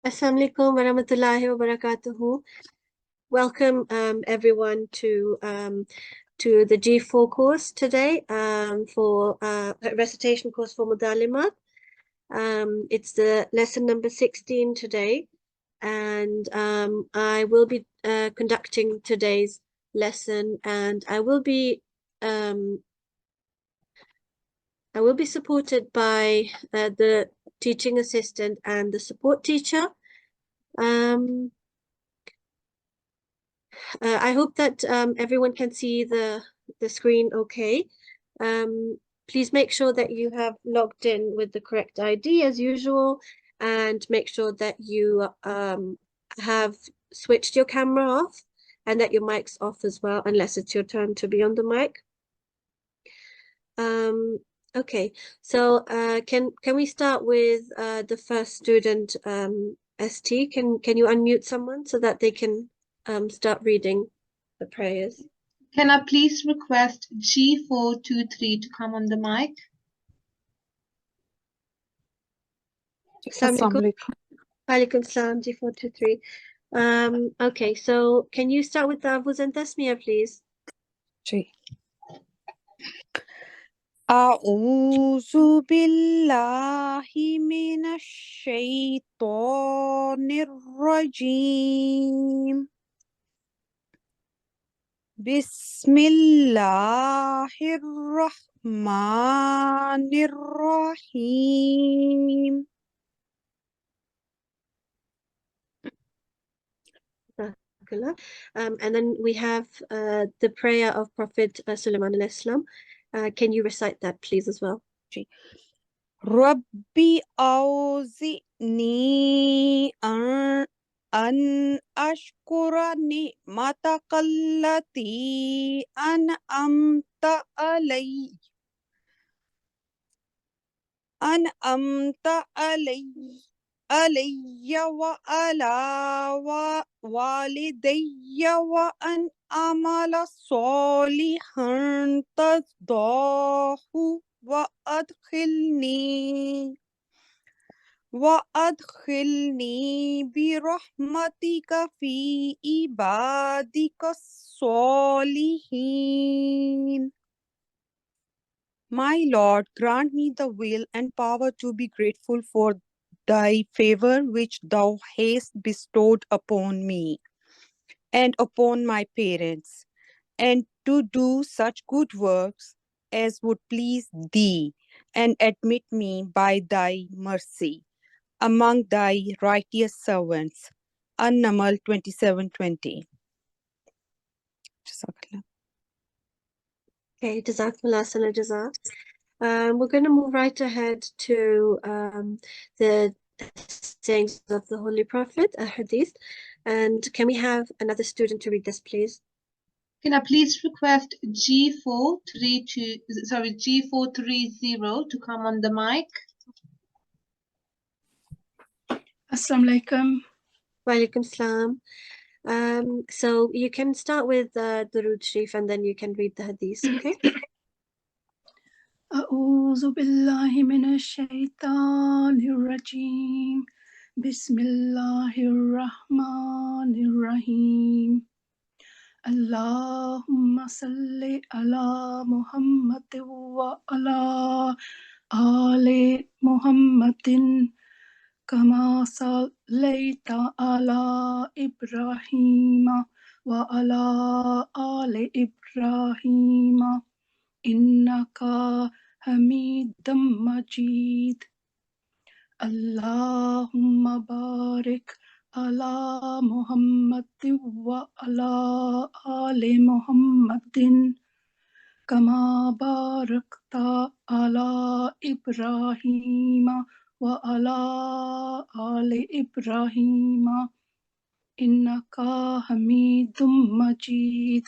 Assalamu alaikum wa rahmatullahi wa barakatuhu. Welcome everyone to the G4 course today for recitation course for Mudalimat. It's the lesson number 16 today, and I will be conducting today's lesson, and I will be supported by the teaching assistant and the support teacher. I hope that everyone can see the screen okay. Please make sure that you have logged in with the correct ID as usual, and make sure that you have switched your camera off and that your mic's off as well, unless it's your turn to be on the mic. Okay, so can we start with the first student, ST? Can you unmute someone so that they can start reading the prayers? Can I please request G423 to come on the mic? Assalamu alaikum. Walaikum salam, G423. Okay, so can you start with the Avuz and Tasmiyah, please? Sure. أعوذ بالله من الشيطان الرجيم بسم الله الرحمن الرحيم. And then we have the prayer of Prophet Sulaiman al-Islam. Can you recite that, please, as well? ربي أوزعني أن أشكر نعمتك التي أنعمت علي وعلى والدي وأن أعمل صالحا ترضاه وأدخلني برحمتك في عبادك الصالحين. My Lord, grant me the will and power to be grateful for thy favor which thou hast bestowed upon me and upon my parents, and to do such good works as would please thee, and admit me by thy mercy among thy righteous servants. An-Naml 27:20. Okay, Jazakumullah sana jazak. We're going to move right ahead to the sayings of the Holy Prophet, a hadith. And can we have another student to read this, please? Can I please request G430 to come on the mic? Assalamu alaikum. Walaikum salam. So you can start with Durood Sharif and then you can read the hadith, okay? أعوذ بالله من الشيطان الرجيم بسم الله الرحمن الرحيم اللهم صل على محمد وعلى آل محمد كما صليت على إبراهيم وعلى آل إبراهيم إنك حميد مجيد اللهم بارك على محمد وعلى آل محمد كما باركت على إبراهيم وعلى آل إبراهيم إنك حميد مجيد.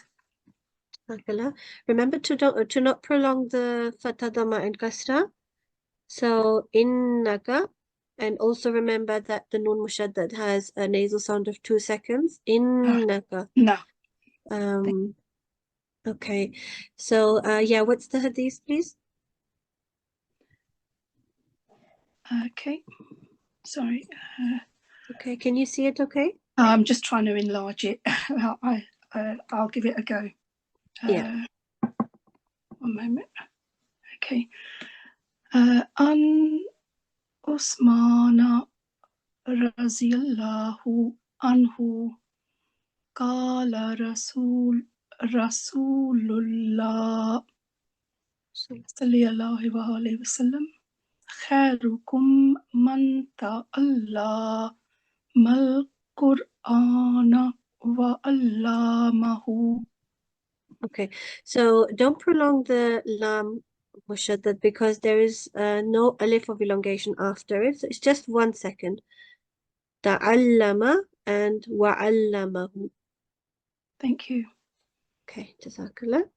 Remember to not prolong the fatha, dhamma, and kasra. So innaka, and also remember that the nun mushaddad has a nasal sound of 2 seconds. Innaka. No. Okay. So yeah, what's the hadith, please? Okay. Sorry. Okay, can you see it okay? I'm just trying to enlarge it. I'll give it a go. Yeah. 1 moment. Okay. An Usmana Raziyallahu anhu Qala Rasulullah sallallahu alayhi wasallam khairukum man ta'allama al-Qur'ana wa 'allamahu. Okay, so don't prolong the lam mushaddad because there is no alif of elongation after it. So it's just 1 second. Ta'allama and wa'allamahu. Thank you. Okay, jazakallah.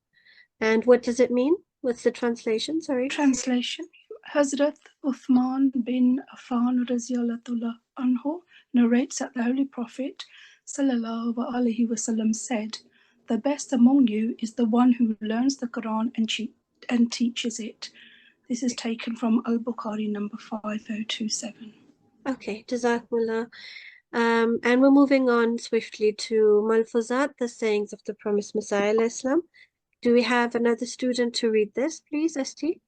And what does it mean? What's the translation? Sorry. Translation. Hazrat Uthman bin Affan Raziyallahu anhu narrates that the Holy Prophet sallallahu alaihi wasallam said, "The best among you is the one who learns the Quran and teaches it." This is taken from Al-Bukhari number 5027. Okay, jazakallah. And we're moving on swiftly to Malfuzat, the sayings of the promised Messiah Islam. Do we have another student to read this, please, ST?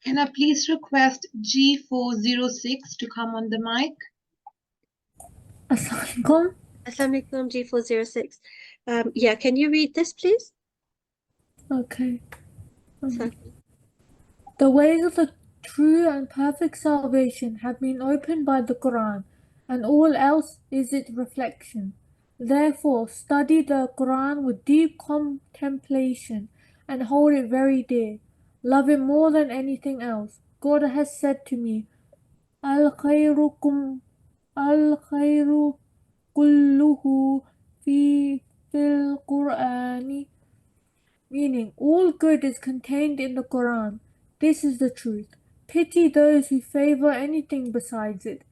Can I please request G406 to come on the mic? Assalamualaikum. Assalamu alaikum, G406. Yeah, can you read this, please? Okay. So, The ways of the true and perfect salvation have been opened by the Quran, and all else is its reflection. Therefore, study the Quran with deep contemplation and hold it very dear. Love it more than anything else. God has said to me, Al-khayru kulluhu fil Qur'ani, meaning all good is contained in the Quran. This is the truth. Pity those who favor anything besides it.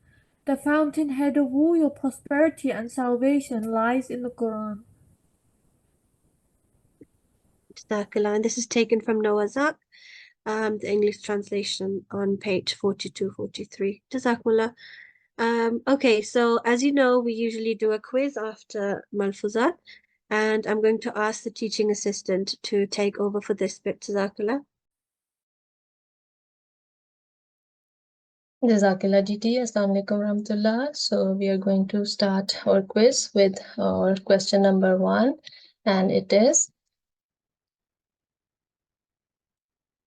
The fountainhead of all your prosperity and salvation lies in the Quran. jazakallah. And this is taken from Nawazak, the English translation on page 42-43. Jazakallah. Okay, so as you know, we usually do a quiz after Malfuzat, and I'm going to ask the teaching assistant to take over for this bit. Jazakallah. Jazakallah GT, Assalamu alaikum rahmatullah. So we are going to start our quiz with our question number 1, and it is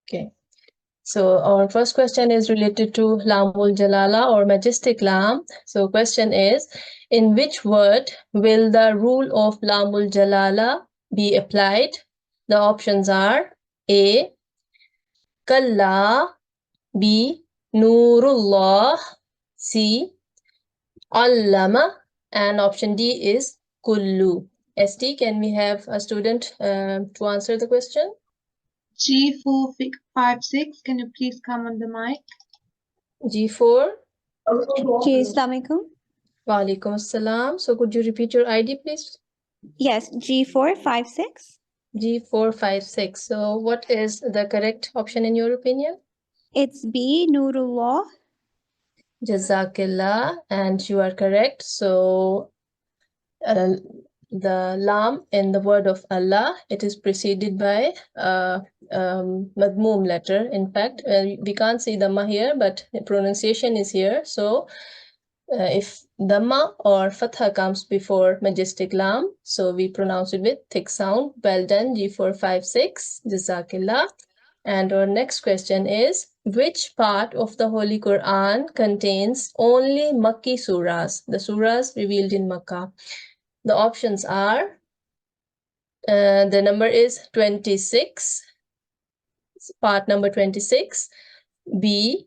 okay. So our first question is related to Lamul Jalala or majestic Lam. So question is, in which word will the rule of Lamul Jalala be applied? The options are A, Kalla, B, Nurullah, C, Allama, and option D is Kullu. ST, can we have a student to answer the question? G456, can you please come on the mic? G4. Okay, Assalamualaikum. Wa alaikum assalam. So could you repeat your ID, please? Yes, G456. G456. So what is the correct option in your opinion? It's B, Nurullah. Jazakillah, and you are correct. So the lam in the word of Allah, it is preceded by madmoom letter. In fact, we can't see dhamma here, but the pronunciation is here. So if dhamma or fatha comes before majestic lam, so we pronounce it with thick sound. Well done, G456. Jazakillah. And our next question is, which part of the Holy Quran contains only Makki surahs, the surahs revealed in Makkah? The options are, the number is 26, part number 26, B,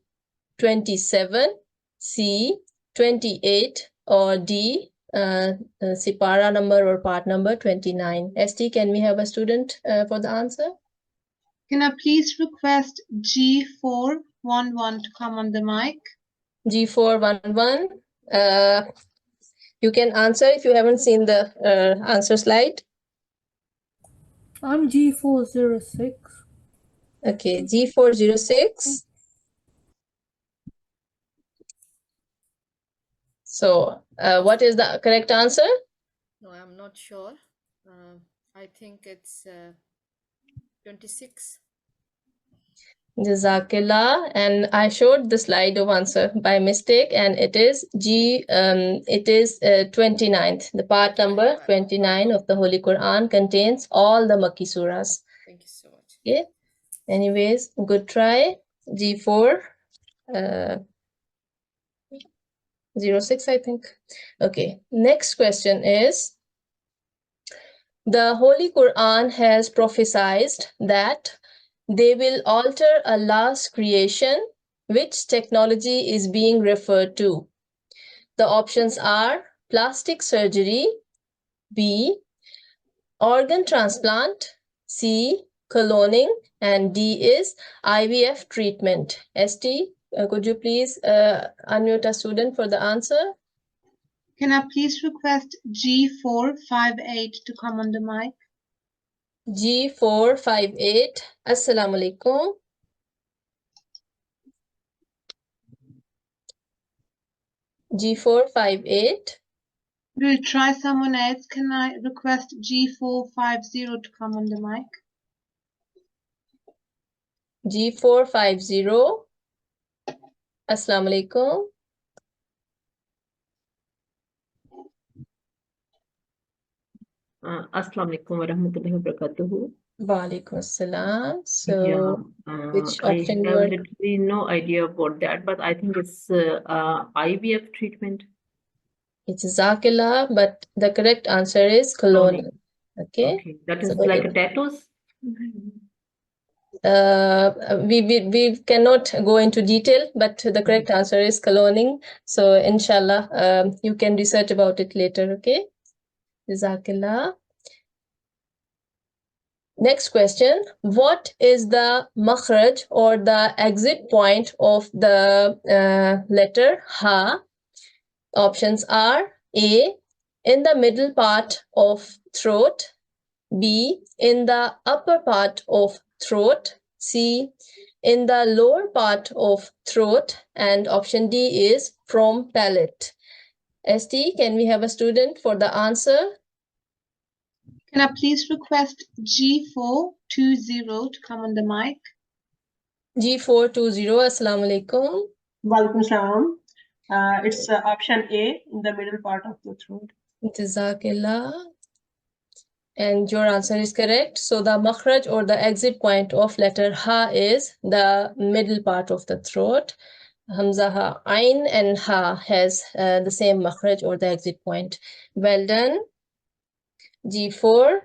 27, C, 28, or D, Sipara number or part number 29. ST, can we have a student for the answer? Can I please request G411 to come on the mic? G411. You can answer if you haven't seen the answer slide. I'm G406. Okay, G406. So, what is the correct answer? No, I'm not sure. I think it's 26. Jazakillah, and I showed the slide of answer by mistake, and it is 29th. The part number 29 of the Holy Quran contains all the Makki surahs. Thank you so much. Okay. Anyways, good try. G4 06, I think. Okay. Next question is, the Holy Quran has prophesied that they will alter Allah's creation. Which technology is being referred to? The options are plastic surgery, B, organ transplant, C, cloning, and D is IVF treatment. ST, could you please unmute a student for the answer? Can I please request G458 to come on the mic? G458. Assalamu alaikum. G458. We'll try someone else. Can I request G450 to come on the mic? G450. Assalamu alaikum. Assalamu alaikum wa rahmatullahi wa barakatuhu. Wa alaikum assalam. So, which I option you have are? literally no idea about that, but I think it's IVF treatment. It's Zakila, but the correct answer is cloning. Okay. Okay, that is So like a tattoos. We cannot go into detail, but the correct answer is cloning. So inshallah, you can research about it later. Okay. Zakila. Next question. What is the makhraj or the exit point of the letter Ha? Options are A, in the middle part of throat, B, in the upper part of throat, C, in the lower part of throat, and option D is from palate. ST, can we have a student for the answer? Can I please request G420 to come on the mic? G420, Assalamu alaikum. Walaikum salam. It's option A, in the middle part of the throat. Jazakillah. And your answer is correct. So the makhraj or the exit point of letter Ha is the middle part of the throat. Hamza, Ha, Ain and Ha has the same makhraj or the exit point. Well done. G4.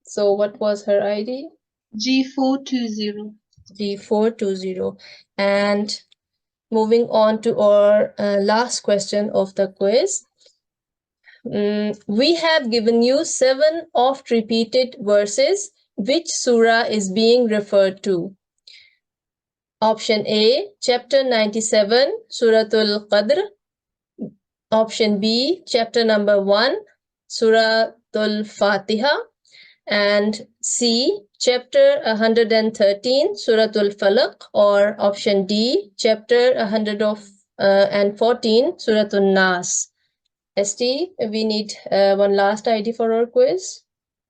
So what was her ID? G420. G420. And moving on to our last question of the quiz. We have given you 7 oft repeated verses. Which surah is being referred to? Option A, chapter 97, Suratul Qadr. Option B, chapter number 1, Suratul Fatiha. And C, chapter 113, Suratul Falaq. Or option D, chapter 114, Suratul Nas. ST, we need one last ID for our quiz.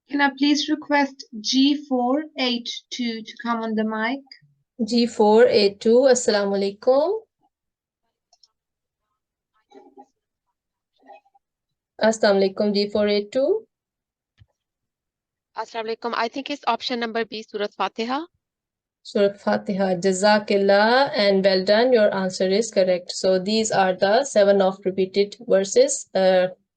Can I please request G482 to come on the mic? G482, Assalamu alaikum. Assalamu alaikum, G482. Assalamu alaikum. I think it's option number B, Surat Fatiha. Surat Fatiha, Jazakillah, and well done. Your answer is correct. So these are the 7 oft repeated verses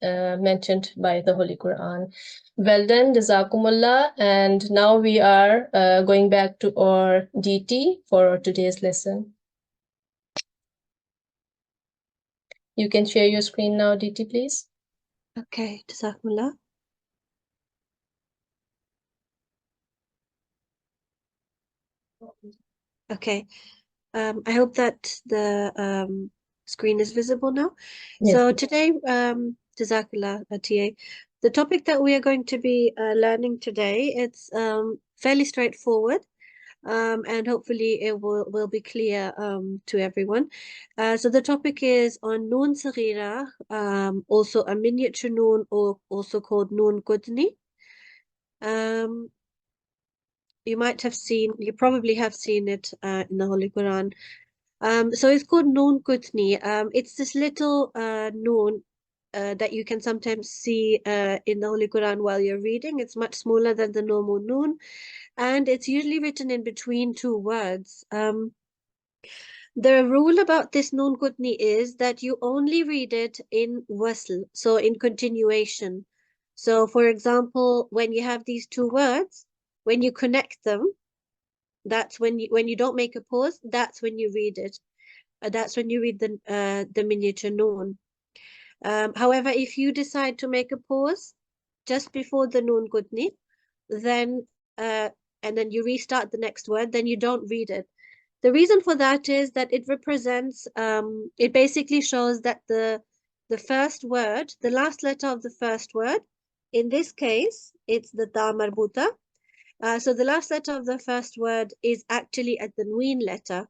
mentioned by the Holy Quran. Well done, Jazakumullah. And now we are going back to our DT for today's lesson. You can share your screen now, DT, please. Okay, Jazakumullah. Okay, I hope that the screen is visible now. Yes. So today, Jazakallah, TA, the topic that we are going to be learning today, it's fairly straightforward. and hopefully it will be clear to everyone. So the topic is on Noon Saghira, also a miniature noon, or also called Noon Qudni. You probably have seen it in the Holy Quran. So it's called Noon Qudni. It's this little noon that you can sometimes see in the Holy Quran while you're reading. It's much smaller than the normal noon, and it's usually written in between two words. The rule about this Noon Qudni is that you only read it in wasl, so in continuation. So for example, when you have these two words, when you connect them, that's when you don't make a pause, that's when you read it. That's when you read the miniature noon. However, if you decide to make a pause just before the Noon Qudni, then and then you restart the next word, then you don't read it. The reason for that is that it represents, it basically shows that the first word, the last letter of the first word, in this case, it's the ta marbuta. So the last letter of the first word is actually a tanween letter,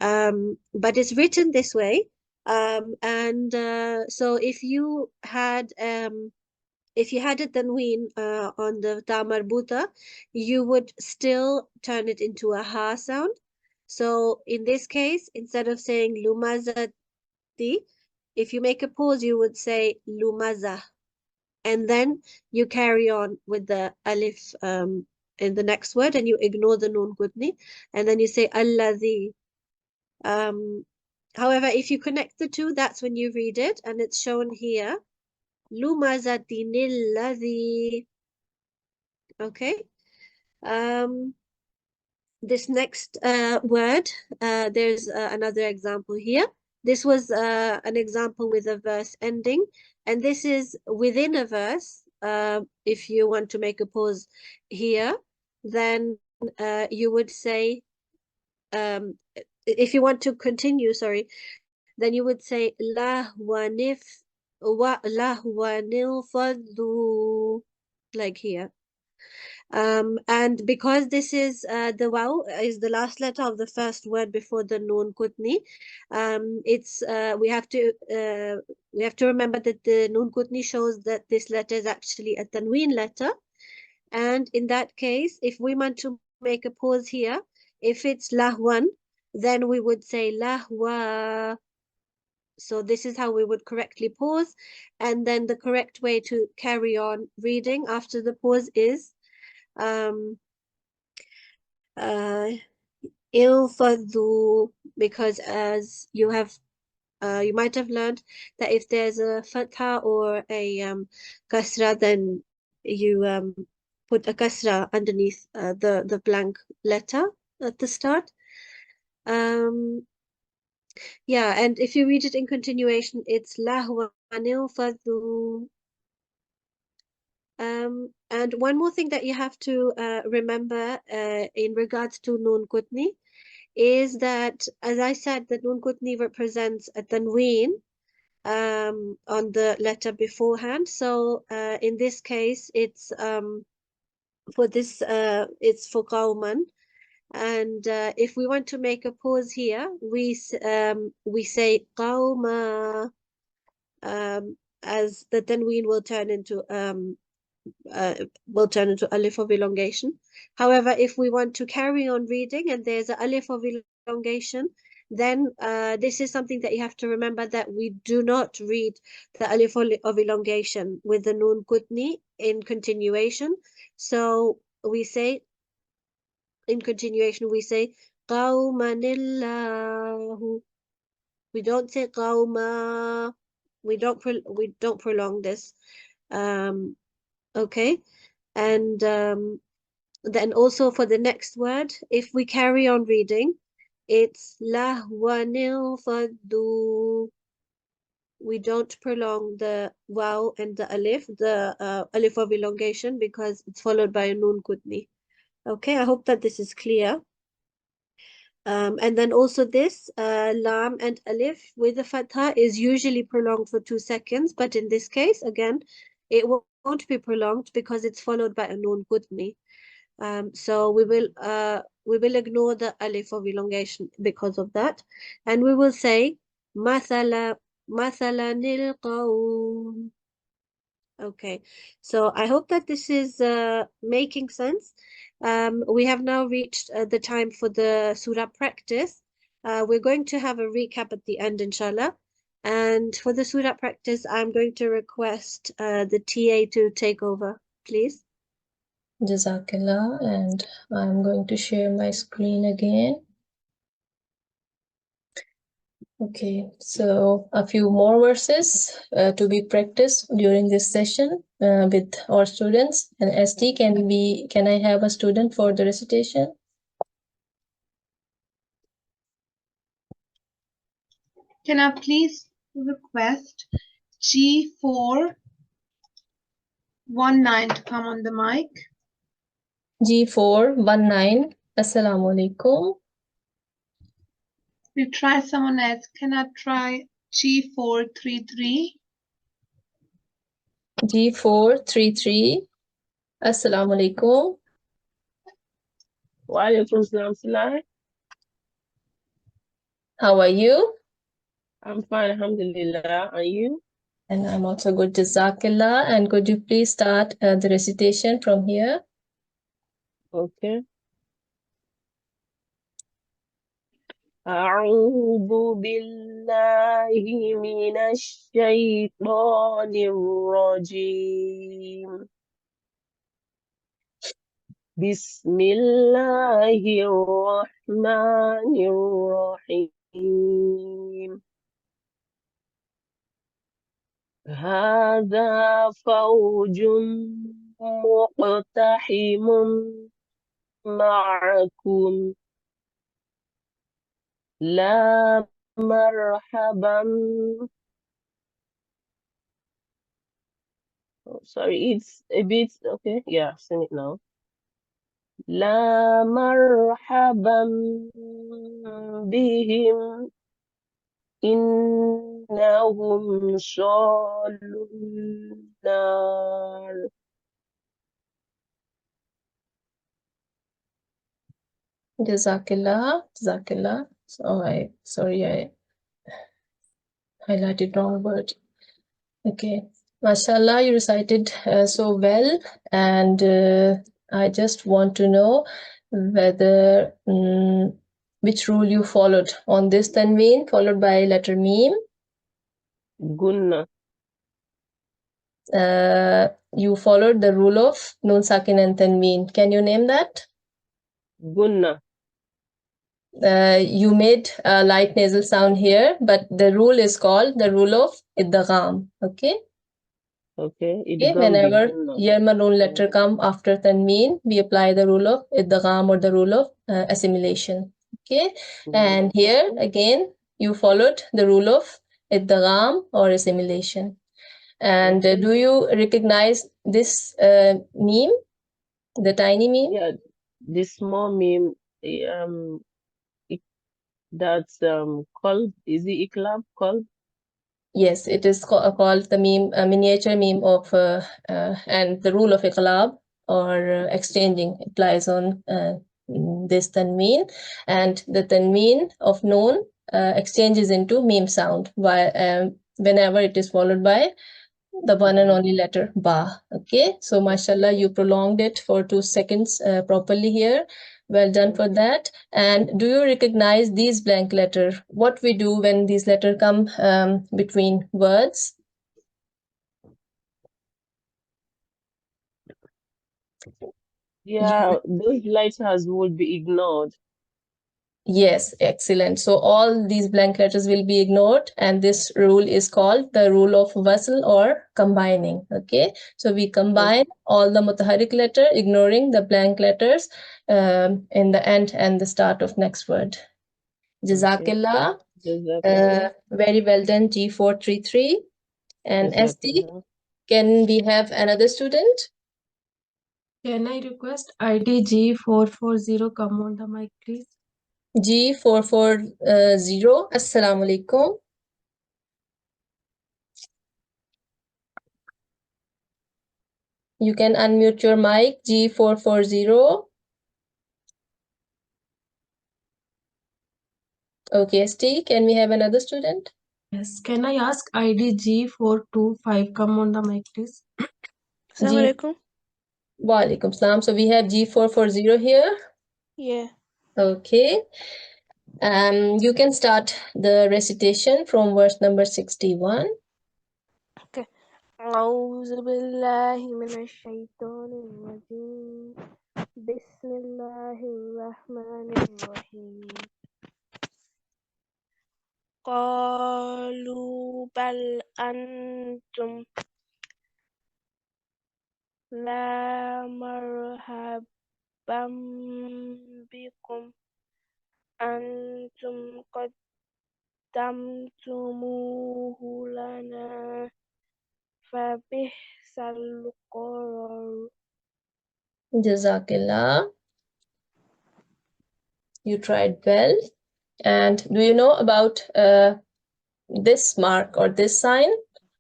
but it's written this way. And so if you had a tanween on the ta marbuta, you would still turn it into a ha sound. So in this case, instead of saying lumazati, if you make a pause, you would say lumaza, and then you carry on with the alif in the next word, and you ignore the Noon Qudni, and then you say alladhi. However, if you connect the two, that's when you read it, and it's shown here. Lumazatinilladhi. Okay. This next word, there's another example here. This was an example with a verse ending, and this is within a verse. If you want to make a pause here, then you would say, if you want to continue, sorry, then you would say lahwanil fadlu, like here. And because this is the waw is the last letter of the first word before the Noon Qudni, it's we have to remember that the Noon Qudni shows that this letter is actually a tanween letter, and in that case, if we want to make a pause here, if it's lahwan, then we would say lahwa. So this is how we would correctly pause, and then the correct way to carry on reading after the pause is ilfadhu, because as you might have learned that if there's a fatha or a kasra, then you put a kasra underneath the blank letter at the start. Yeah, and if you read it in continuation, it's lahwan ilfadhu. And one more thing that you have to remember in regards to Noon Qudni is that, as I said, the Noon Qudni represents a tanween on the letter beforehand. So in this case, it's for this it's for qawman. And if we want to make a pause here, we say qawma, as the tanween will turn into alif of elongation. However, if we want to carry on reading and there's an alif of elongation, then this is something that you have to remember, that we do not read the alif of elongation with the Noon Qudni in continuation. So we say, in continuation, we say qawmanillahu. We don't say qawma. We don't prolong this. Okay. And then also for the next word, if we carry on reading, it's lahwanil faddu. We don't prolong the waw and the alif of elongation, because it's followed by a Noon Qudni. Okay, I hope that this is clear. And then also this lam and alif with the fatha is usually prolonged for 2 seconds, but in this case, again, it won't be prolonged because it's followed by a Noon Qudni. So we will We will ignore the alif of elongation because of that. And we will say مثلا القوم. Okay, so I hope that this is making sense. We have now reached the time for the surah practice. We're going to have a recap at the end, inshallah. And for the surah practice, I'm going to request the TA to take over, please. Jazakallah, and I'm going to share my screen again. Okay, so a few more verses to be practiced during this session with our students. And ST, can I have a student for the recitation? Can I please request G419 to come on the mic? G419, Assalamu alaikum. We'll try someone else. Can I try G433? G433, Assalamu alaikum. Wa alaikum salam. How are you? I'm fine, alhamdulillah. And you? And I'm also good, Jazakallah. And could you please start the recitation from here? Okay. أعوذ بالله من الشيطان الرجيم. بسم الله الرحمن الرحيم. هذا فوج مقتحم معكم لا مرحبا. Oh, sorry, it's a bit okay. Yeah, sing it now. لا مرحبا بهم إنهم صالوا النار. Jazakallah. So I highlighted wrong word. Okay, mashallah, you recited so well, and I just want to know whether which rule you followed on this tanween followed by letter meme. Gunna. You followed the rule of nun sakin and tanween. Can you name that? Gunna. You made a light nasal sound here, but the rule is called the rule of idgham. Okay. Okay. Whenever yarma nun letter come after tanween, we apply the rule of idgham or the rule of assimilation. Okay. And here again, you followed the rule of idgham or assimilation. And do you recognize this meme, the tiny meme? Yeah, this small meme. That's called, is it iklab called? Yes, it is called the meme, miniature meme of and the rule of iqlab or exchanging applies on this tanween, and the tanween of noon exchanges into meme sound while whenever it is followed by the one and only letter ba. Okay, so mashallah, you prolonged it for 2 seconds properly here. Well done for that. And do you recognize these blank letter? What we do when these letters come between words? Yeah, those letters would be ignored. Yes, excellent. So all these blank letters will be ignored, and this rule is called the rule of wasl or combining. Okay, so we combine all the mutaharrik letter, ignoring the blank letters in the end and the start of next word. Jazakillah. Very well done, G433. And ST, can we have another student? Can I request ID G440 come on the mic, please? G440, Assalamu alaikum. You can unmute your mic, G440. Okay, ST, can we have another student? Yes. Can I ask ID G425? Come on the mic, please. G. Walaikum salam. So we have G440 here. Yeah. Okay. You can start the recitation from verse number 61. Okay. أعوذ بالله من الشيطان الرجيم بسم الله الرحمن الرحيم قالوا بل أنتم لا مرحبا بكم أنتم قدمتموه لنا فبئس القرار. Jazakillah. You tried well. And do you know about this mark or this sign?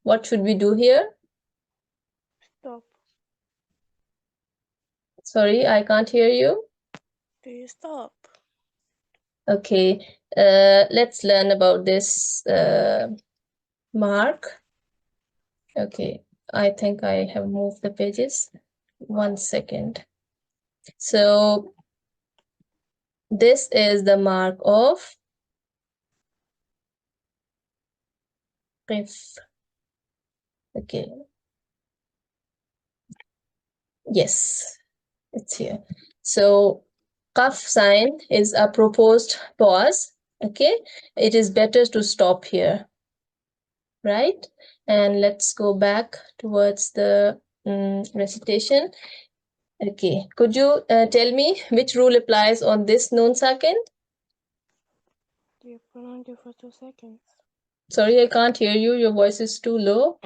What should we do here? Stop. Sorry, I can't hear you. Do you stop? Okay, let's learn about this mark. Okay, I think I have moved the pages. 1 second. So this is the mark of qif. Okay. Yes, it's here. So qaf sign is a proposed pause. Okay, it is better to stop here, right? And let's go back towards the recitation. Okay, could you tell me which rule applies on this noon sakin? Do you prolong it for 2 seconds? Sorry, I can't hear you. Your voice is too low.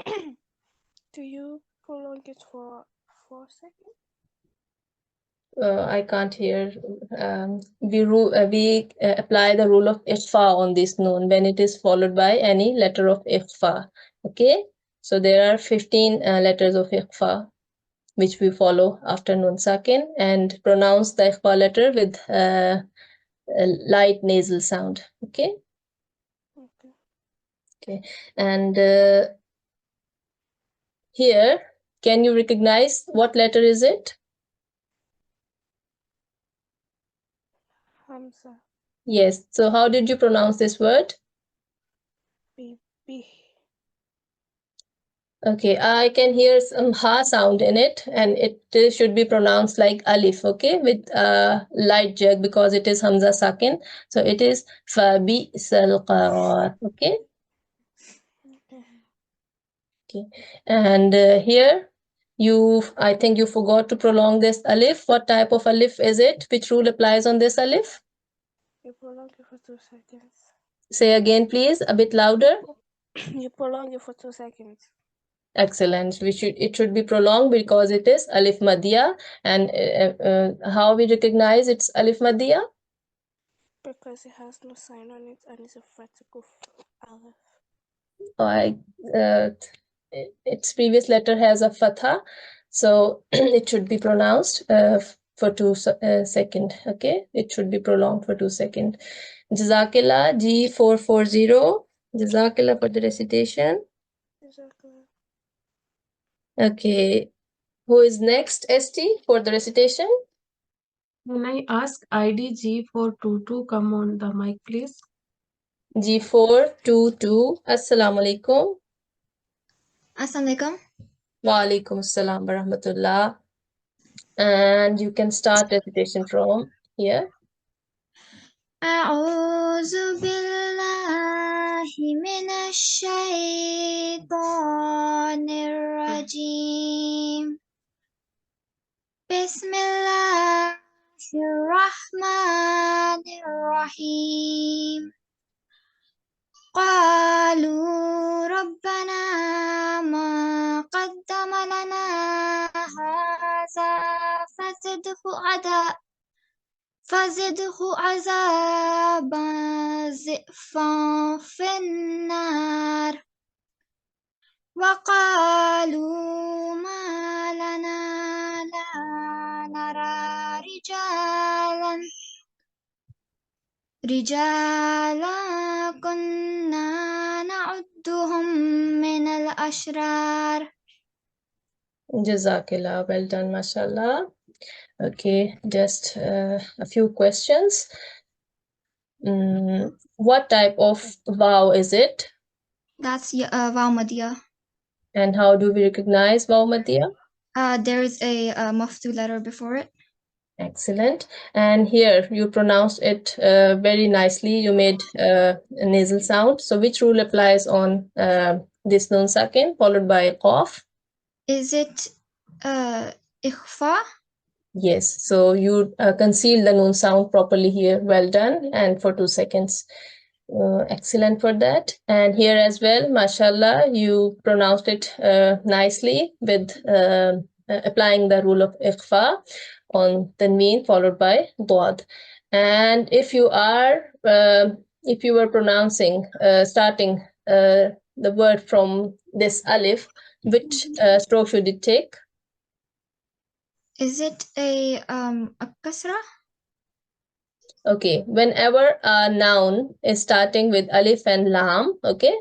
Do you prolong it for 4 seconds? I can't hear. We apply the rule of ikhfa on this noon when it is followed by any letter of ikhfa. Okay, so there are 15 letters of ikhfa which we follow after noon sakin and pronounce the ikhfa letter with a light nasal sound. Okay. Okay. Okay, and here, can you recognize what letter is it? Hamza. Yes. So how did you pronounce this word? B. Okay, I can hear some ha sound in it, and it should be pronounced like alif. Okay, with a light jerk because it is hamza sakin. So it is fa bi sal qarar. Okay. Okay, and here I think you forgot to prolong this alif. What type of alif is it? Which rule applies on this alif? You prolong it for 2 seconds. Say again, please, a bit louder. You prolong it for 2 seconds. Excellent. It should be prolonged because it is alif madhiya. And how we recognize it's alif madhiya? Because it has no sign on it and it's a vertical alif. Its previous letter has a fatha, so it should be pronounced for 2 seconds. Okay, it should be prolonged for 2 seconds. Jazakillah G440. Jazakillah for the recitation. Okay, who is next, ST, for the recitation? Can I ask ID G422? Come on the mic, please. G422. Assalamu alaikum. Assalamu alaikum. Wa alaikum assalam wa rahmatullah. And you can start recitation from here. أعوذ بالله من الشيطان الرجيم بسم الله الرحمن الرحيم قالوا ربنا ما قدم لنا هذا فزده عذابا ضعفا في النار وقالوا ما لنا لا نرى رجالا كنا نعدهم من الأشرار. Jazakallah, well done, mashallah. Okay, just a few questions. What type of vow is it? That's Vaw Madhya. And how do we recognize Vaw Madhya? There is a maftu letter before it. Excellent. And here you pronounced it very nicely. You made a nasal sound. So which rule applies on this nun sakin followed by qaf? Is it ikhfa? Yes. So you conceal the nun sound properly here. Well done. And for 2 seconds. Excellent for that. And here as well, mashallah, you pronounced it nicely with applying the rule of ikhfa on tanween followed by dad. And if you were pronouncing starting the word from this alif, which stroke should it take? Is it a kasra? Okay, whenever a noun is starting with alif and lam, okay,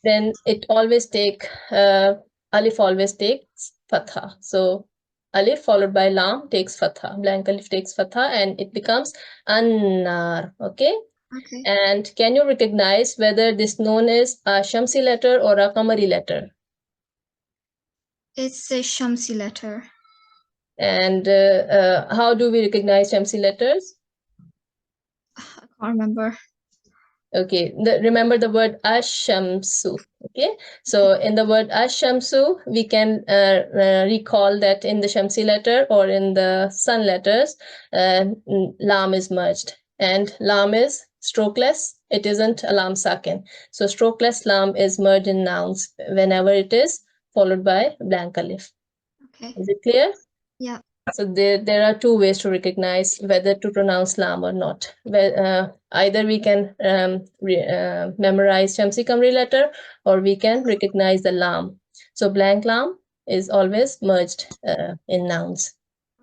then it always take alif always takes fatha. So alif followed by lam takes fatha, blank alif takes fatha, and it becomes annar. Okay. Okay. And can you recognize whether this noun is a shamsi letter or a qamari letter? It's a shamsi letter. And how do we recognize shamsi letters? I can't remember. Okay, remember the word ashamsu. Okay, so in the word ashamsu, we can recall that in the shamsi letter or in the sun letters, lam is merged, and lam is strokeless. It isn't a lam sakin. So strokeless lam is merged in nouns whenever it is followed by blank alif. Okay. Is it clear? Yeah. So there are 2 ways to recognize whether to pronounce lam or not. Either we can memorize Shamsi Kamri letter, or we can recognize the lam. So blank lam is always merged in nouns.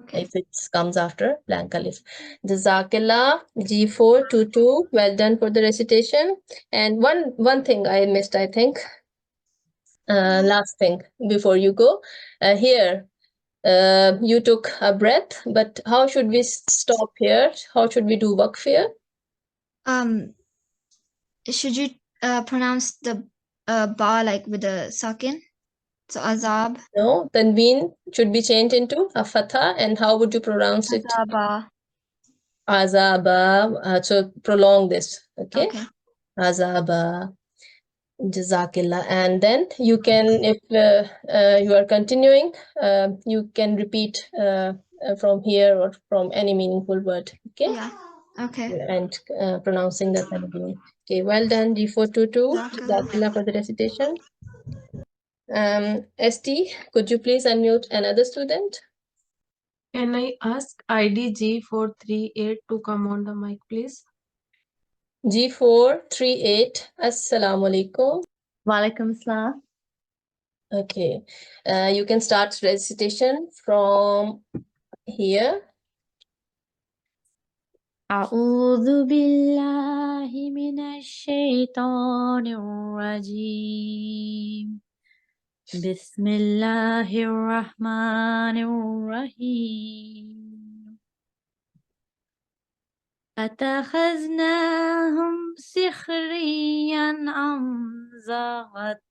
Okay. If it comes after blank alif. Jazakillah, G422, well done for the recitation. And one thing I missed, I think. Last thing before you go. Here, you took a breath, but how should we stop here? How should we do waqf here? Should you pronounce the ba like with a sakin? So azab. No, tanween should be changed into a fatha, and how would you pronounce it? Azaba. Azaba. So prolong this. Okay. Azaba. Jazakillah. And then you can, if you are continuing, you can repeat from here or from any meaningful word. Okay. Yeah. Okay. And pronouncing the tanween. Okay. Well done. G422. Jazakillah for the recitation. ST, could you please unmute another student? Can I ask ID G438 to come on the mic, please? G438. Assalamu alaikum. Walaikum assalam. Okay. You can start recitation from here. أعوذ بالله من الشيطان الرجيم بسم الله الرحمن الرحيم أتخذناهم سخريا أم زاغت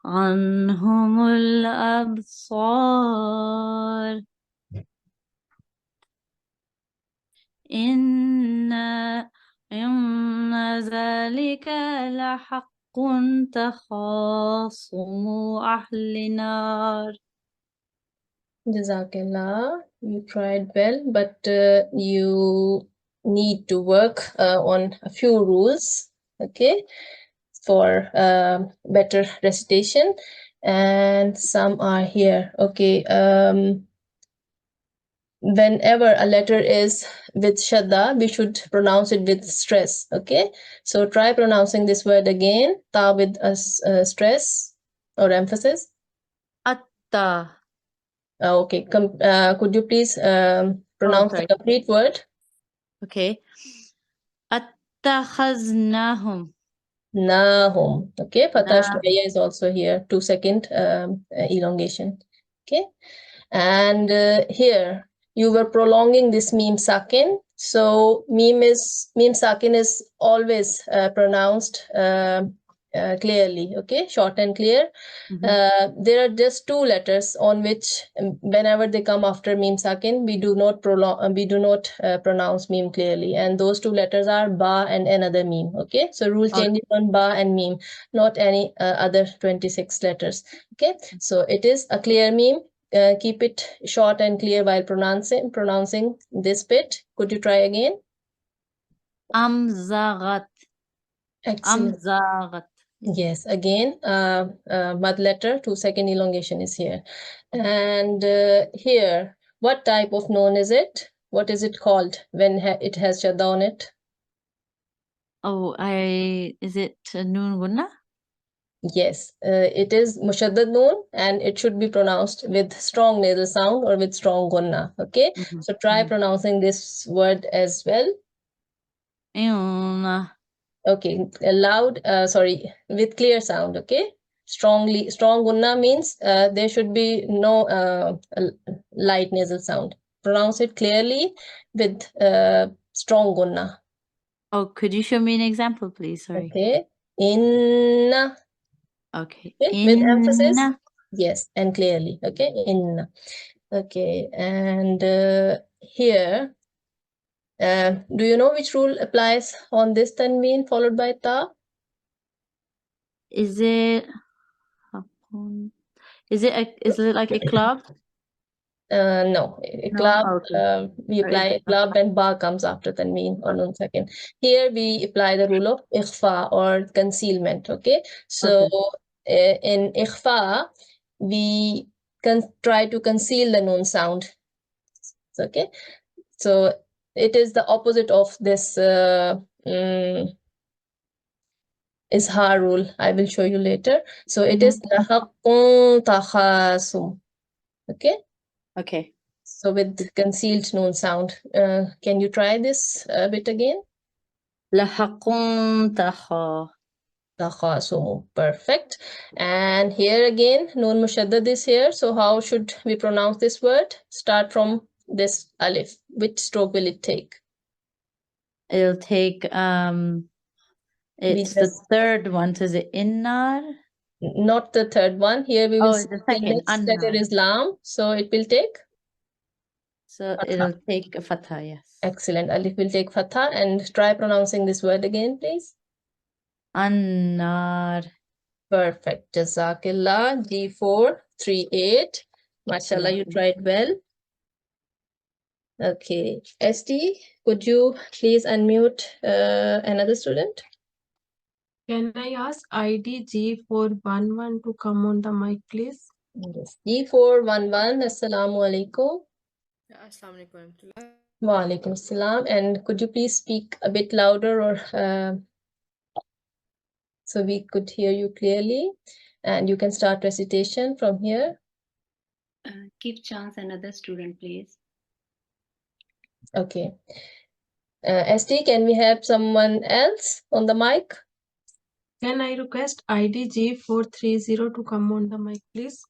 عنهم الأبصار إن ذلك لحق تخاصم أهل النار. Jazakallah. You tried well, but you need to work on a few rules, okay, for better recitation, and some are here. Okay. Whenever a letter is with shadda, we should pronounce it with stress. Okay, so try pronouncing this word again. Ta with a stress or emphasis. Atta. Okay, could you please pronounce the complete word? Okay. اتخذناهم. Nahum. Okay, Fatah Nah. Shwaya is also here. 2-second elongation. Okay, and here you were prolonging this meme sakin. So meme sakin is always pronounced clearly. Okay, short and clear. There are just two letters on which whenever they come after meme sakin, we do not pronounce meme clearly, and those two letters are ba and another meme. Okay, so rule changes on ba and meme, not any other 26 letters. Okay, so it is a clear meme. Keep it short and clear while pronouncing this bit. Could you try again? Amzagat. Excellent. Amzagat. Yes, again, mud letter, 2-second elongation is here. And here, what type of noun is it? What is it called when it has shadda on it? Oh, is it noon gunna? Yes, it is mushaddad noon, and it should be pronounced with strong nasal sound or with strong gunna. Okay, so try pronouncing this word as well. Okay, loud, sorry, with clear sound. Okay, strong gunna means there should be no light nasal sound. Pronounce it clearly with strong gunna. Oh, could you show me an example, please? Sorry. Okay, inna. Okay, Okay, with emphasis. inna. Yes, and clearly. Okay, inna. Okay, and here, do you know which rule applies on this tanween followed by ta? Is it like a club? No, club. Okay. We Or is apply it club when ba comes after tanween or nun second. Here we apply the rule of ikhfa or concealment. Okay, so in ikhfa we can try to conceal the nun sound. Okay, so it is the opposite of this izhar rule. I will show you later. So it is lahaqqun takhasum. Okay. Okay. So with concealed noon sound, can you try this bit again? Lahaqun takha. Takhasumu. Perfect. And here again, noon mushaddad is here. So how should we pronounce this word? Start from this alif. Which stroke will it take? It'll take it's the third one. So is it innar? Not the third one. Here we will see the the second. next letter is lam. So it will take? So fatha. it'll take a fatha, yes. Excellent. Alif will take fatha, and try pronouncing this word again, please. Annar. Perfect. Jazakillah. G4, 3, 8. Mashallah, you tried well. Okay. ST, could you please unmute another student? Can I ask ID G411 to come on the mic, please? Yes. G411, Assalamu alaikum. Assalamu alaikum. Wa alaikum assalam. And could you please speak a bit louder or so we could hear you clearly? And you can start recitation from here. Give chance another student, please. Okay. ST, can we have someone else on the mic? Can I request ID G430 to come on the mic, please?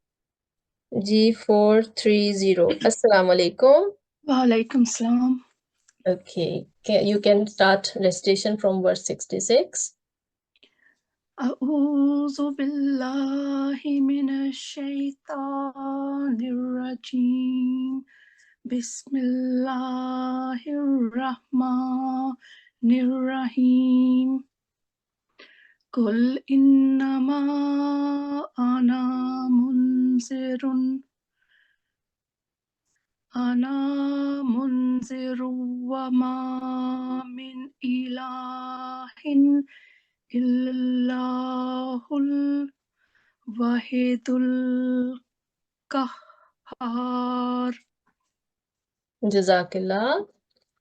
G430. Assalamu alaikum. Wa alaikum salam. Okay. You can start recitation from verse 66. أعوذ بالله من الشيطان الرجيم بسم الله الرحمن الرحيم قل إنما أنا منذر وما من إله إلا الله الواحد القهار. Jazakillah.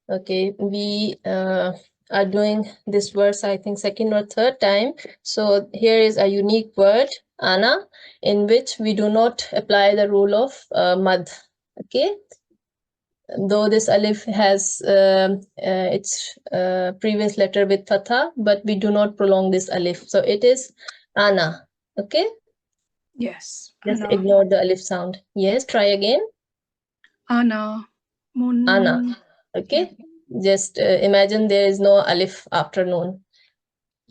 Okay, we are doing this verse, I think, second or third time. So here is a unique word, ana, in which we do not apply the rule of mad. Okay, though this alif has its previous letter with fatha, but we do not prolong this alif. So it is ana. Okay? Yes. Just Ana. ignore the alif sound. Yes, try again. Ana. Mun. Ana. Okay? Just imagine there is no alif after noon.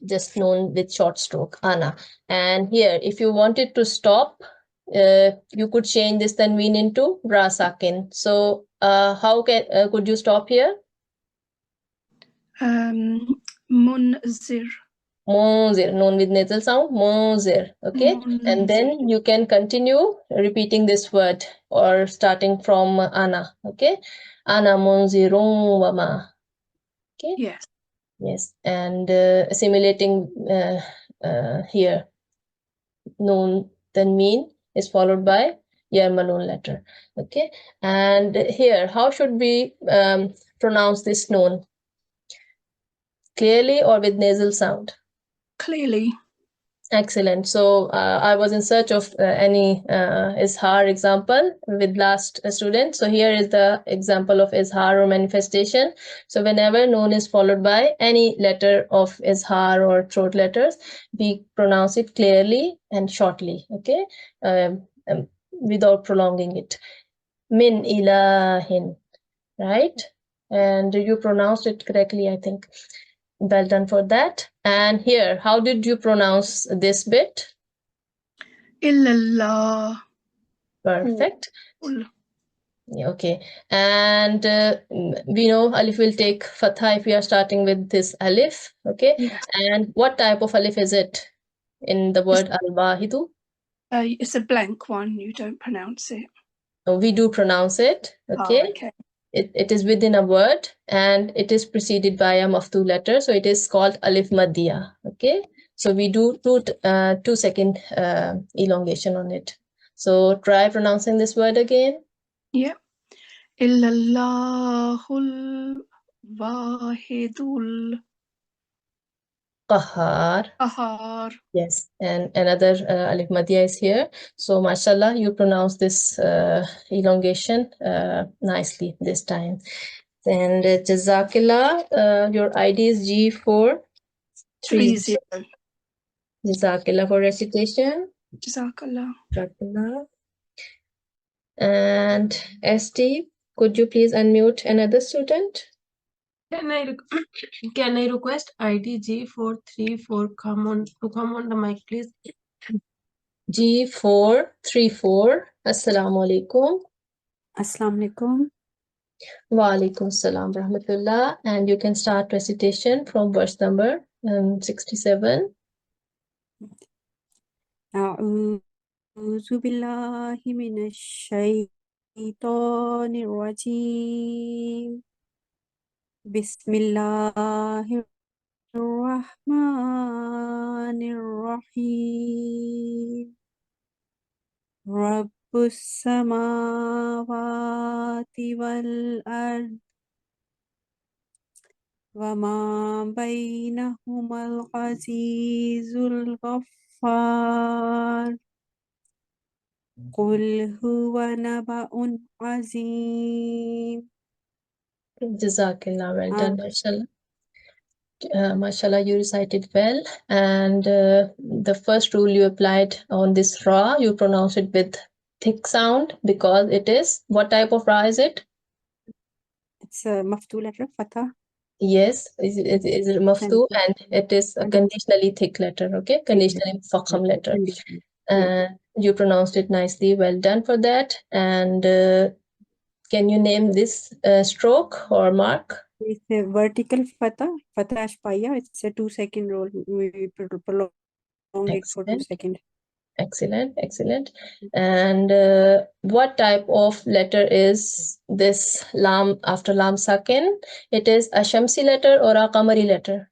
Just noon with short stroke. Ana. And here, if you wanted to stop, you could change this tanween into ra sakin. So how could you stop here? Munzir. Munzir, noon with nasal sound, munzir. Okay, and then you can continue repeating this word or starting from ana. Okay, ana munzirun wama. Okay. Yes. Yes, and assimilating here, noon tanween is followed by yarmalun letter. Okay, and here, how should we pronounce this noon? Clearly or with nasal sound? Clearly. Excellent. So I was in search of any izhar example with last student. So here is the example of izhar or manifestation. So whenever noon is followed by any letter of izhar or throat letters, we pronounce it clearly and shortly, okay, without prolonging it. Min ilahin, right? And you pronounced it correctly, I think. Well done for that. And here, how did you pronounce this bit? Illallah. Perfect. Yeah, okay. And we know alif will take fatha if we are starting with this alif. Okay. Yes. And what type of alif is it in the word al-wahidu? It's a blank one. You don't pronounce it. We do pronounce it. Okay. Oh, okay. It is within a word and it is preceded by a maftu letter. So it is called alif maddiya. Okay. So we do 2 second elongation on it. So try pronouncing this word again. Yeah. Illallahul wahidul Qahar. qahar. Yes, and another alif maddiya is here. So mashallah, you pronounce this elongation nicely this time. And Jazakillah, your ID is G4 30. Jazakillah for recitation. Jazakallah. Jazakallah. And ST, could you please unmute another student? Can I request ID G434 come on the mic, please? G434. Assalamu alaikum. Assalamu alaikum. Wa alaikum salam rahmatullah. And you can start recitation from verse number 67. أعوذ بالله من الشيطان الرجيم بسم الله الرحمن الرحيم رب السماوات والأرض وما بينهما العزيز الغفار قل هو نبأ عظيم. Jazakallah, well done, mashallah. Mashallah, you recited well. And the first rule you applied on this ra, you pronounce it with thick sound because it is, what type of ra is it? It's a maftu letter, fatha. Yes, it is maftu and it is a conditionally thick letter, okay? Conditionally fakham letter. You pronounced it nicely, well done for that. And can you name this stroke or mark? It's a vertical fatha, fatha ashpaya. It's a 2 second roll. We prolong it for 2 seconds. Excellent, excellent. And what type of letter is this lam after lam sakin? It is a shamsi letter or a qamari letter?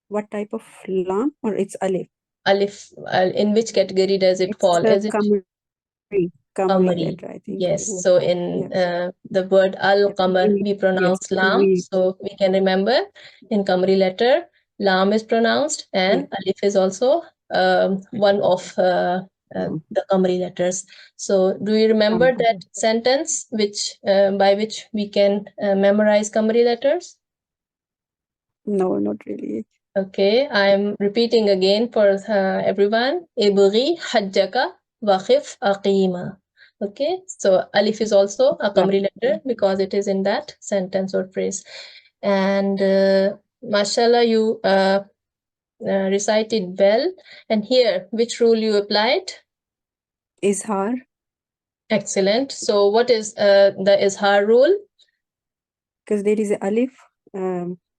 What type of lam or it's alif? Alif. In which category does it fall? Is it qamari letter, I think. Yes. So in the word al-qamar, we pronounce lam. So we can remember in qamari letter, lam is pronounced and alif is also one of the Qamari letters. So do you remember that sentence which by which we can memorize Qamari letters? No, not really. Okay, I'm repeating again for everyone. Ibghi hajjaka waqif aqima. Okay, so alif is also a Qamari letter because it is in that sentence or phrase. And mashallah, you recited well. And here, which rule you applied? Izhar. Excellent. So what is the Izhar rule? Because there is a alif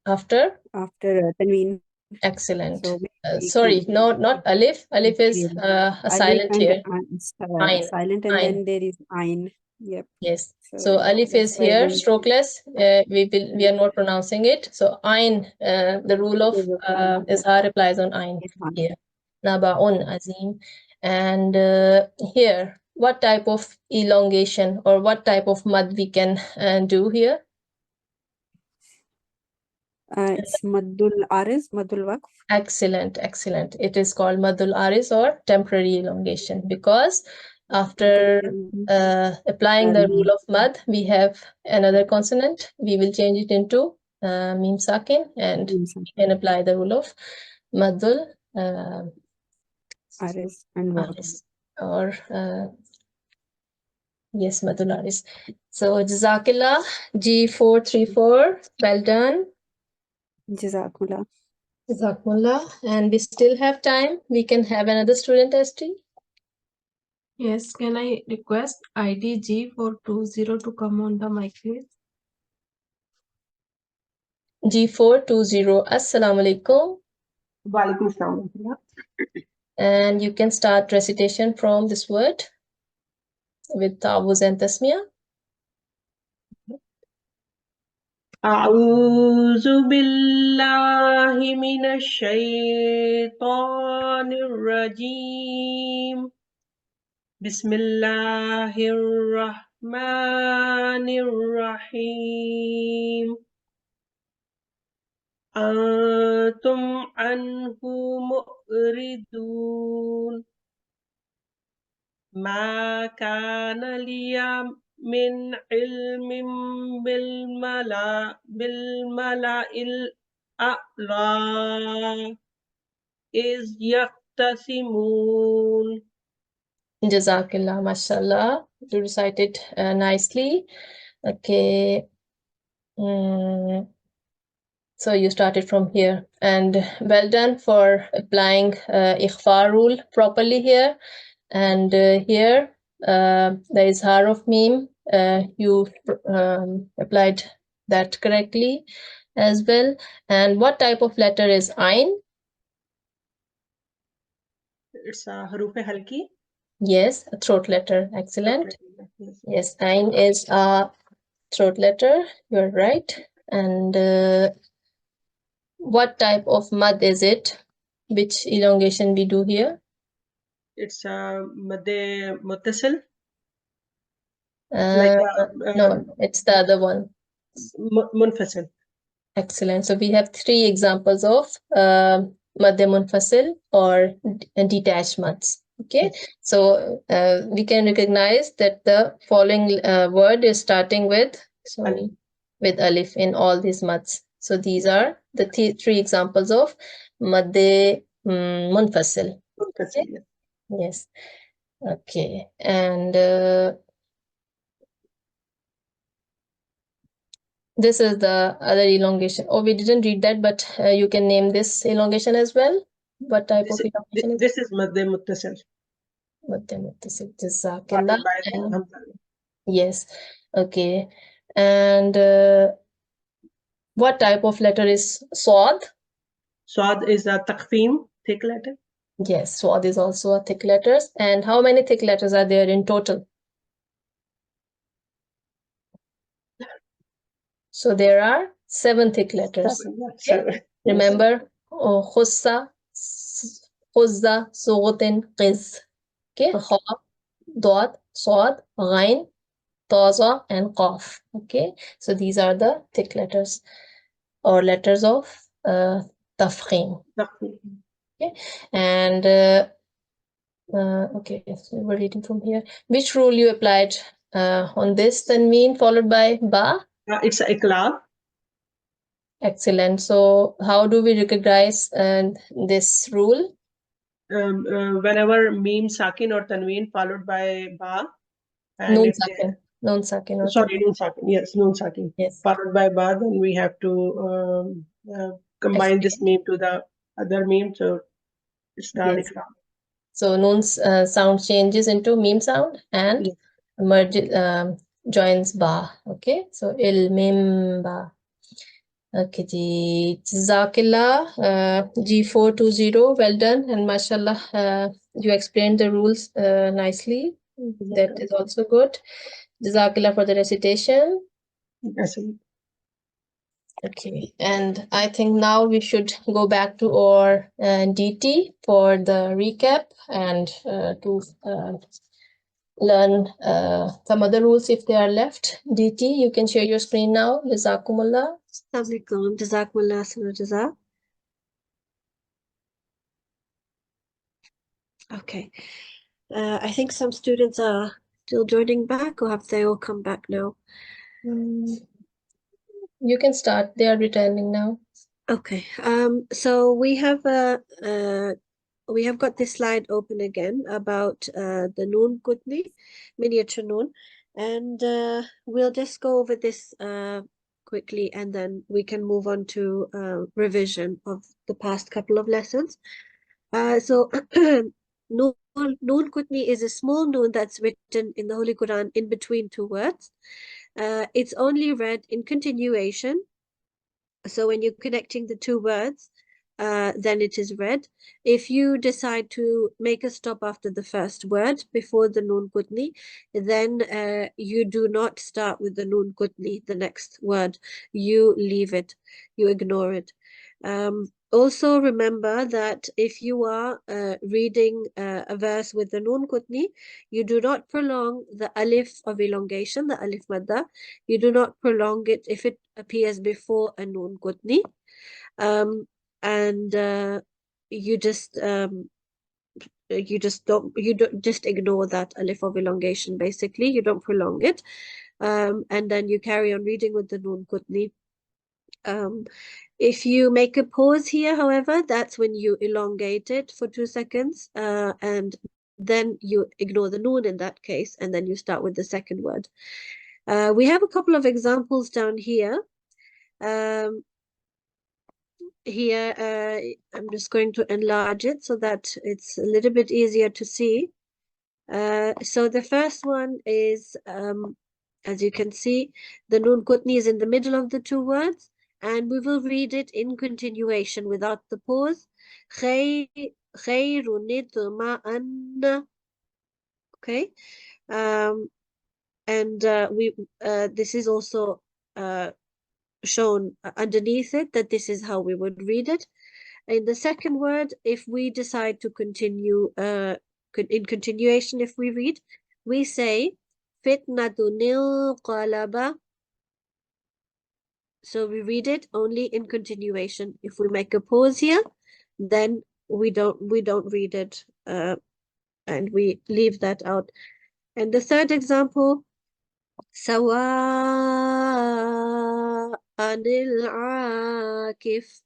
After tanween. Excellent. So Sorry, no, not alif. Alif is a alif silent and here. Ain. Silent, and then there is ain. Yep. Yes. So alif is that's why here, we- strokeless. We are not pronouncing it. So ain, the rule of izhar applies on ain here. Naba'un azim. And here, what type of elongation or what type of mad we can do here? It's Maddul Aris, Maddul Waqf. Excellent, excellent. It is called Madul Aris or temporary elongation because after applying the rule of Mad, we have another consonant. We will change it into Mim Sakin and we can apply the rule of Madul Aris and Waqf. Aris or yes, Madul Aris. So Jazakillah, G434, well done. Jazakumullah. Jazakumullah. And we still have time. We can have another student, ST. Yes, can I request ID G420 to come on the mic, please? G420. Assalamu alaikum. Walaikum assalam. And you can start recitation from this word with Ta'awuz and Tasmiyah. أعوذ بالله من الشيطان الرجيم بسم الله الرحمن الرحيم أنتم عنه مؤردون ما كان لي من علم بالملأ الأعلى إذ يختصمون. Jazakillah, mashallah. You recited nicely. Okay. So you started from here. And well done for applying Ikhfa rule properly here. And here, there is Har of Meme. You applied that correctly as well. And what type of letter is Ain? It's a haruf halki. Yes, a throat letter. Excellent. Yes, Ain is a throat letter. You're right. And what type of mad is it? Which elongation we do here? It's a madde muttasil. No, it's the other one. Munfasil. Excellent. So we have three examples of madde munfasil or detached mads. Okay, so we can recognize that the following word is starting with with alif in all these mads. So these are the three examples of madde munfasil. Okay? Yes. Okay, and this is the other elongation. Oh, we didn't read that, but you can name this elongation as well. What type of elongation is this? Is madde muttasil. Madde muttasil. Jazakallah. Yes. Okay. And what type of letter is Swad? Swad is a taqfim, thick letter. Yes, Swad is also a thick letters. And how many thick letters are there in total? So there are 7 thick letters. Okay? Remember, Khussa, Khuzza, Sugutin, Qiz. Okay, Kha, Dad, Swad, Ghain, Taza, and Qaf. Okay, so these are the thick letters or letters of Tafkhim. Okay, and Okay, so we're reading from here. Which rule you applied on this tanween followed by ba? It's iqlab. Excellent. So how do we recognize this rule? Whenever meme sakin or tanween followed by ba, and Noon if sakin. Noon sakin. Or sorry, noon sakin. Yes, noon sakin. Yes. Followed by ba, then we have to combine this meme to the other meme, so it's not Yes. iqlab. So noon's sound changes into meme sound and merges joins ba. Okay, so il mim ba. Okay, ji. Jazakillah, G420, well done, and mashallah, you explained the rules nicely. That is also good. Jazakillah for the recitation. Yes. Okay, and I think now we should go back to our DT for the recap and to learn some other rules if they are left. DT, you can share your screen now. Jazakumullah. Assalamualaikum. Jazakumullah khairan jazaa. Okay. I think some students are still joining back, or have they all come back now? You can start. They are returning now. Okay. So we have got this slide open again about the Noon Qutni, miniature Noon, and we'll just go over this quickly, and then we can move on to revision of the past couple of lessons. So Noon Qutni is a small noon that's written in the Holy Quran in between two words. It's only read in continuation. So when you're connecting the two words, then it is read. If you decide to make a stop after the first word before the Noon Qutni, then you do not start with the Noon Qutni, the next word. You leave it, you ignore it. Also remember that if you are reading a verse with the Noon Qutni, you do not prolong the alif of elongation, the alif madda. You do not prolong it if it appears before a Noon Qutni. And you just just ignore that alif of elongation. Basically, you don't prolong it, and then you carry on reading with the Noon Qutni. If you make a pause here, however, that's when you elongate it for 2 seconds, and then you ignore the noon in that case, and then you start with the second word. We have a couple of examples down here. I'm just going to enlarge it so that it's a little bit easier to see. So the first one is, as you can see, the Noon Qutni is in the middle of the two words, and we will read it in continuation without the pause. Okay. And this is also shown underneath it, that this is how we would read it. In the second word, if we decide to continue in continuation, if we read, we say fitnatunil qalaba. So we read it only in continuation. If we make a pause here, then we don't read it, and we leave that out. And the third example, sawa'anil akif.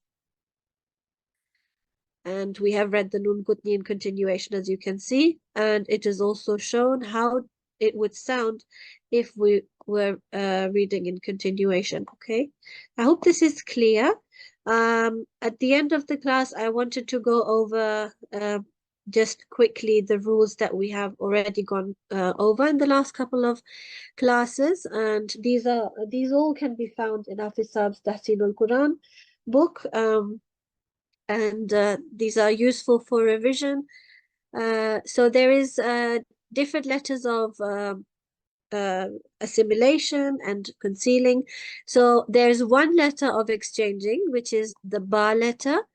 And we have read the Noon Qutni in continuation, as you can see, and it is also shown how it would sound if we were reading in continuation. Okay, I hope this is clear. At the end of the class, I wanted to go over just quickly the rules that we have already gone over in the last couple of classes, and these all can be found in Hafiz Saab's Talimul-Quran book. And these are useful for revision. So there is different letters of assimilation and concealing. So there's one letter of exchanging, which is the ba letter.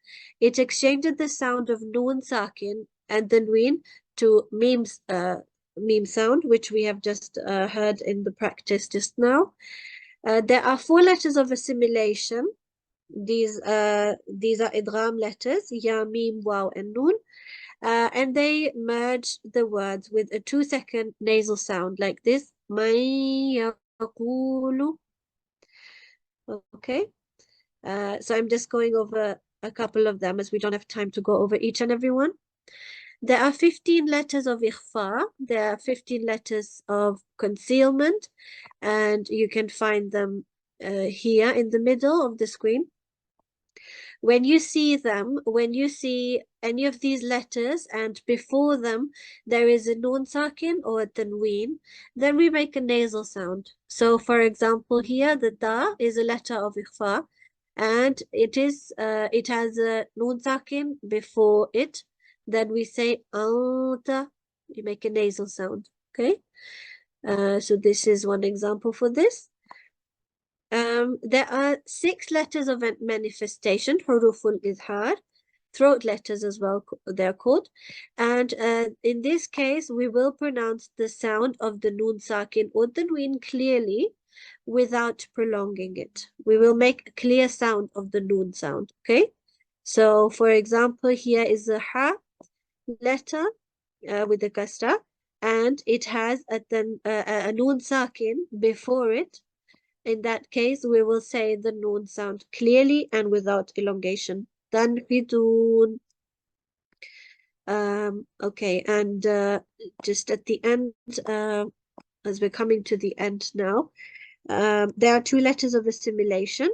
It exchanges the sound of noon sakin and the nween to meme sound, which we have just heard in the practice just now. There are 4 letters of assimilation. These are idgham letters, ya, mim, waw, and noon. And they merge the words with a 2-second nasal sound like this. Man yaqulu. Okay. So I'm just going over a couple of them as we don't have time to go over each and every one. There are 15 letters of ikhfa. There are 15 letters of concealment, and you can find them here in the middle of the screen. When you see them, when you see any of these letters and before them there is a nun sakin or a tanween, then we make a nasal sound. So for example, here the ta is a letter of ikhfa, and it has a nun sakin before it. Then we say anta, we make a nasal sound. Okay, so this is one example for this. There are 6 letters of manifestation, huruful izhar, throat letters as well, they're called. And in this case, we will pronounce the sound of the nun sakin or the tanween clearly without prolonging it. We will make a clear sound of the nun sound, okay? So, for example, here is a ha letter with the kasra, and it has a nun sakin before it. In that case, we will say the nun sound clearly and without elongation. Tanfidun. Okay, and just at the end, as we're coming to the end now, there are 2 letters of assimilation,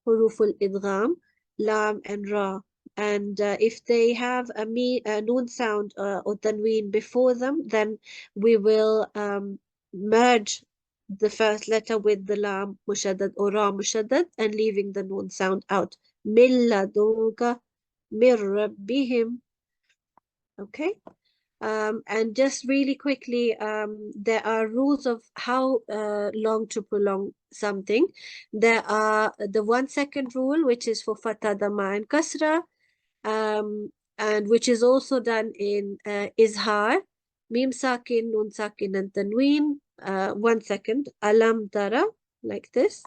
huruful idgham, lam and ra. And if they have a nun sound or tanween before them, then we will merge the first letter with the lam mushaddad or ra mushaddad and leaving the nun sound out. Min ladunka min rabbihim. Okay. And just really quickly, there are rules of how long to prolong something. There are the 1 second rule, which is for fatha, dhamma, and kasra, and which is also done in izhar, mim sakin, nun sakin, and tanween. 1 second, alam tara, like this.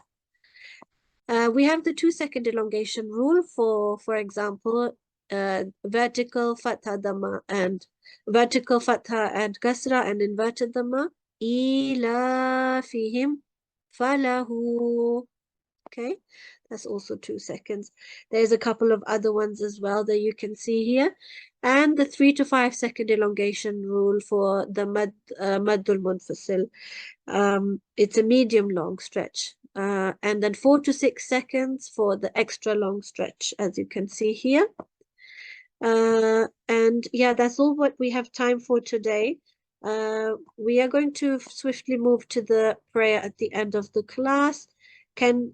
We have the 2 second elongation rule for example, vertical fatha dhamma and vertical fatha and kasra and inverted dhamma. Ila fihim falahu. Okay, that's also 2 seconds. There's a couple of other ones as well that you can see here. And the 3 to 5 second elongation rule for the maddul munfasil. It's a medium long stretch. And then 4 to 6 seconds for the extra long stretch, as you can see here. And yeah, that's all what we have time for today. We are going to swiftly move to the prayer at the end of the class. Can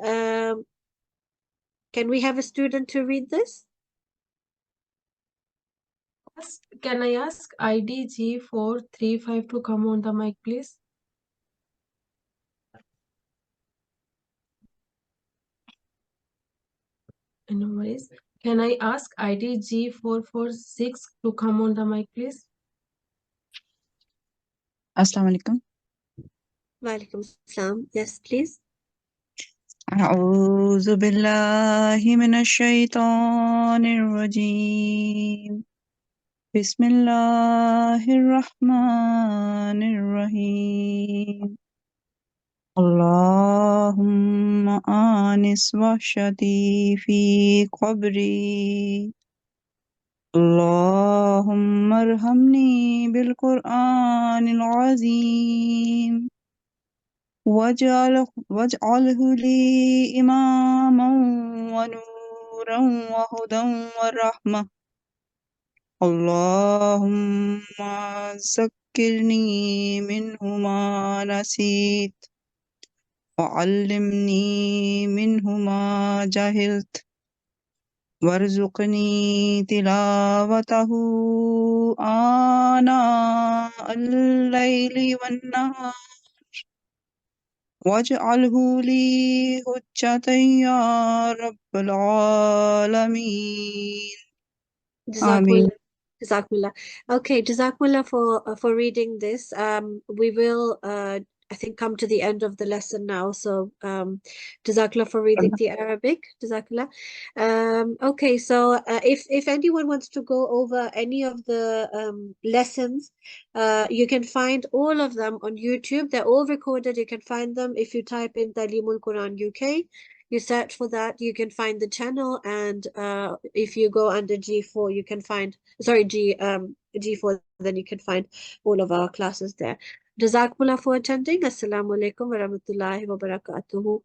we have a student to read this? Can I ask ID G435 to come on the mic, please? No worries. Can I ask ID G446 to come on the mic, please? Assalamu alaikum. Walaikum salam. Yes, please. أعوذ بالله من الشيطان الرجيم بسم الله الرحمن الرحيم اللهم آنس وحشتي في قبري اللهم ارحمني بالقرآن العظيم واجعله لي إماما ونورا وهدى ورحمة اللهم ذكرني منه ما نسيت وعلمني منه ما جهلت وارزقني تلاوته آناء الليل والنهار واجعله لي حجة يا رب العالمين آمين. Jazakumullah. Okay, Jazakumullah for reading this. We will I think, come to the end of the lesson now. So Jazakallah for reading the Arabic. Jazakallah. Okay, so if anyone wants to go over any of the lessons, you can find all of them on YouTube. They're all recorded. You can find them if you type in Talimul-Quran UK. You search for that, you can find the channel, and if you go under G4, you can find, sorry, G4, then you can find all of our classes there. Jazakumullah for attending. Assalamu alaikum wa rahmatullahi wa barakatuhu.